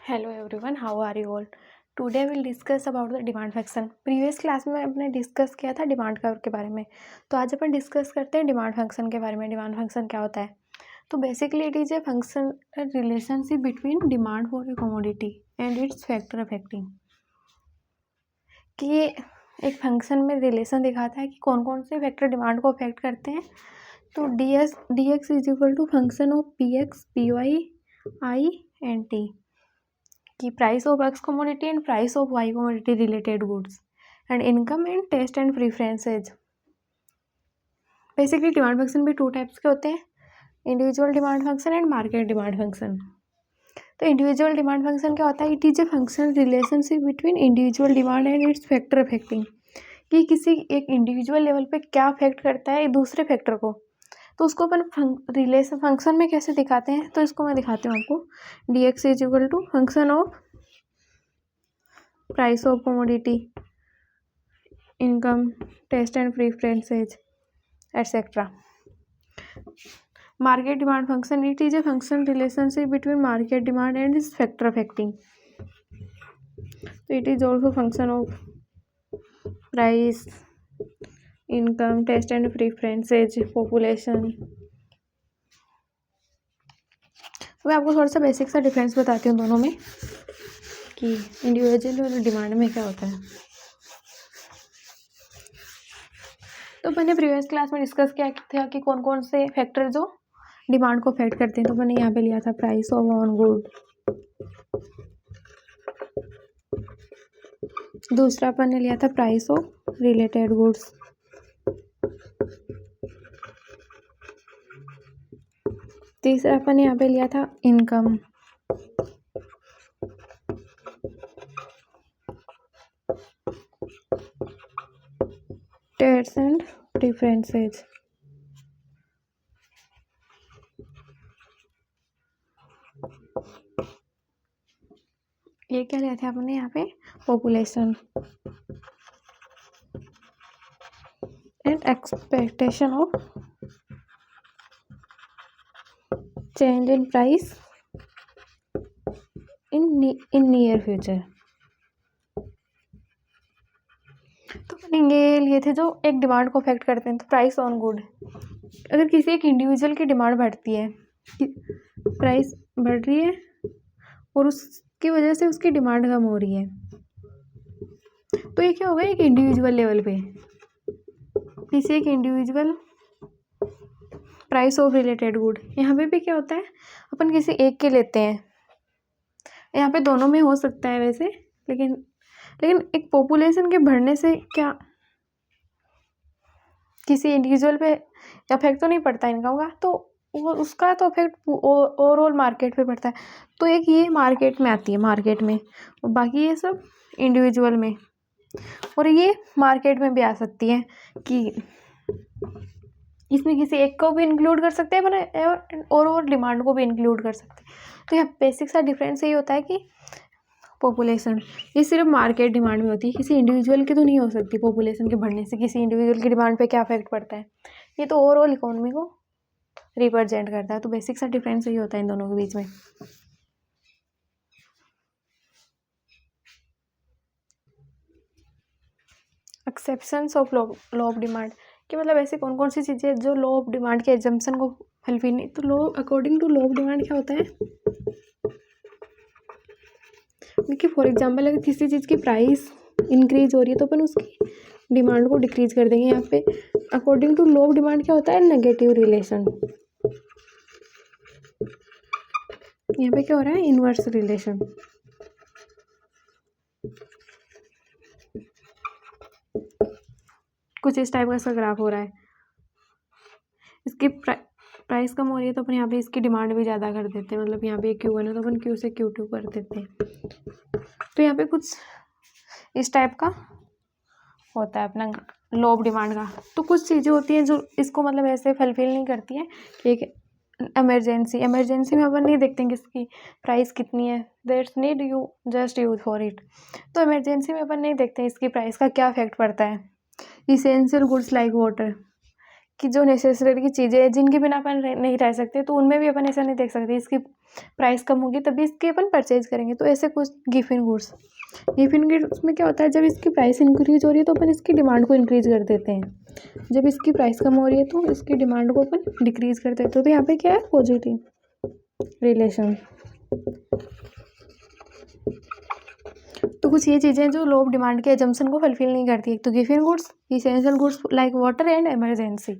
Hello everyone, how are you all? Today will discuss about the demand function. Previous class में अपने discuss किया था demand curve के बारे में, तो आज अपन डिस्कस करते हैं डिमांड फंक्शन के बारे में। डिमांड फंक्शन क्या होता है? तो basically it is a function relationship between demand for a commodity and its factor affecting. कि ये एक फंक्शन में रिलेशन दिखाता है कि कौन कौन से फैक्टर डिमांड को अफेक्ट करते हैं। तो D X is equal to function of P X P Y I and T, कि price of X commodity and price of Y commodity related goods and income and taste and preferences. Basically demand function भी two types के होते हैं, individual demand function and market demand function. तो individual demand function क्या होता है? It is a function relationship between individual demand and its factor affecting, कि किसी एक इंडिविजुअल लेवल पे क्या अफेक्ट करता है दूसरे फैक्टर को, तो उसको अपन रिलेशन फंक्शन में कैसे दिखाते हैं। तो इसको मैं दिखाती हूँ आपको। D X is equal to function of price of commodity, income, taste and preferences etcetera. Market demand function, it is a function relationship between market demand and its factor affecting. तो it is also function of price, income, taste and preferences, population. तो मैं आपको थोड़ा सा basic सा difference बताती हूँ दोनों में, कि इंडिविजुअल और डिमांड में क्या होता है। तो मैंने प्रीवियस क्लास में डिस्कस किया था कि कौन कौन से फैक्टर जो डिमांड को अफेक्ट करते हैं। तो मैंने यहाँ पे लिया था प्राइस ऑफ ऑन गुड, दूसरा अपन ने लिया था प्राइस ऑफ रिलेटेड गुड्स, तीसरा अपन ने यहाँ पे लिया था इनकम, टेस्ट एंड प्रीफरेंसेज। ये क्या लिया था आपने यहाँ पे? Population and expectation of change in price in near future. तो अपन ये लिए थे जो एक डिमांड को अफेक्ट करते हैं। तो प्राइस ऑन गुड, अगर किसी एक इंडिविजुअल की डिमांड बढ़ती है, प्राइस बढ़ रही है और उसकी वजह से उसकी डिमांड कम हो रही है, तो ये क्या होगा? एक इंडिविजुअल लेवल पे किसी एक individual price of related good. यहाँ पे भी क्या होता है? अपन किसी एक के लेते हैं, यहाँ पे दोनों में हो सकता है वैसे, लेकिन एक पॉपुलेशन के बढ़ने से क्या किसी इंडिविजुअल पे अफेक्ट तो नहीं पड़ता इनकम का, तो वो उसका तो अफेक्ट ओवरऑल मार्केट पे पड़ता है। तो एक ये मार्केट में आती है, मार्केट में, और बाकी ये सब इंडिविजुअल में, और ये मार्केट में भी आ सकती है कि इसमें किसी एक को भी इंक्लूड कर सकते हैं और डिमांड को भी इंक्लूड कर सकते हैं। तो यहाँ बेसिक सा डिफरेंस यही होता है कि पॉपुलेशन ये सिर्फ मार्केट डिमांड में होती है, किसी इंडिविजुअल की तो नहीं हो सकती। पॉपुलेशन के बढ़ने से किसी इंडिविजुअल की डिमांड पे क्या इफेक्ट पड़ता है, ये तो ओवरऑल इकोनॉमी को रिप्रेजेंट करता है। तो बेसिक सा डिफरेंस यही होता है इन दोनों के बीच में। Exceptions of law of demand, कि मतलब ऐसे कौन कौन सी चीज़ें जो लॉ ऑफ डिमांड के एजम्पशन को फुलफिल नहीं। तो law according to law of demand क्या होता है? देखिए फॉर एग्जांपल, अगर किसी चीज़ की प्राइस इंक्रीज हो रही है तो अपन उसकी डिमांड को डिक्रीज कर देंगे। यहाँ पे according to law of demand क्या होता है? Negative relation. यहाँ पे क्या हो रहा है? Inverse relation. कुछ इस टाइप का इसका ग्राफ हो रहा है। इसकी प्राइस कम हो रही है तो अपन यहाँ पे इसकी डिमांड भी ज़्यादा कर देते हैं। मतलब यहाँ पे Q1 है तो अपन Q से Q2 कर देते हैं। तो यहाँ पे कुछ इस टाइप का होता है अपना लॉ ऑफ डिमांड का। तो कुछ चीज़ें होती हैं जो इसको मतलब ऐसे फुलफिल नहीं करती हैं कि एक इमरजेंसी में अपन नहीं देखते हैं कि इसकी प्राइस कितनी है, that's need you just use for it. तो इमरजेंसी में अपन नहीं देखते हैं इसकी प्राइस का क्या इफेक्ट पड़ता है। इसेंशियल गुड्स लाइक वाटर, कि जो नेसेसरी की चीज़ें हैं जिनके बिना अपन नहीं रह सकते, तो उनमें भी अपन ऐसा नहीं देख सकते इसकी प्राइस कम होगी तभी इसकी अपन परचेज करेंगे। तो ऐसे कुछ गिफ्ट इन गुड्स में क्या होता है, जब इसकी प्राइस इंक्रीज हो रही है तो अपन इसकी डिमांड को इंक्रीज कर देते हैं, जब इसकी प्राइस कम हो रही है तो इसकी डिमांड को अपन डिक्रीज कर देते हैं। तो यहाँ पे क्या है, पॉजिटिव रिलेशन। तो कुछ ये चीज़ें जो लो ऑफ डिमांड के एजम्पशन को फुलफिल नहीं करती। एक तो gift in goods, essential goods like water and emergency.